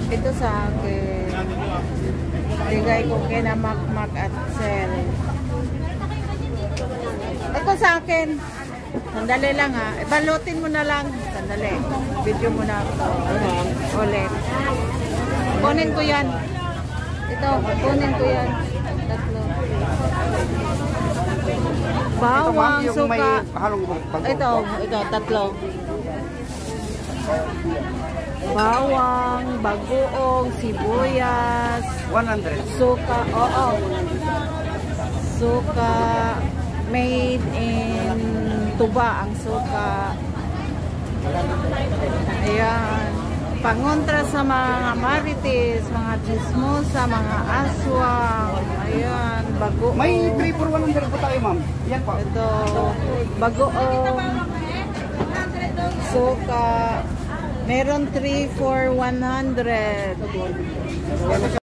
Ito sa akin. Bigay ko kina Makmak at Sel. Ito sa akin. Sandali lang ha. Balutin mo na lang. Sandali. Video mo na ako. Ulit. Kunin ko yan. Ito. Kunin ko yan. Tatlo. Bawang, suka. Ito. Tatlo. Bawang, bagoong, sibuyas. 100. Suka. Oo. Suka. Made in Tuba ang suka. Ayan. Pangontra sa mga marites, mga chismosa, mga aswang. Ayan. Bagoong. May 3 for 100 po tayo, ma'am. Yan po. Ito. Bagoong. Suka. Meron 3 for 100.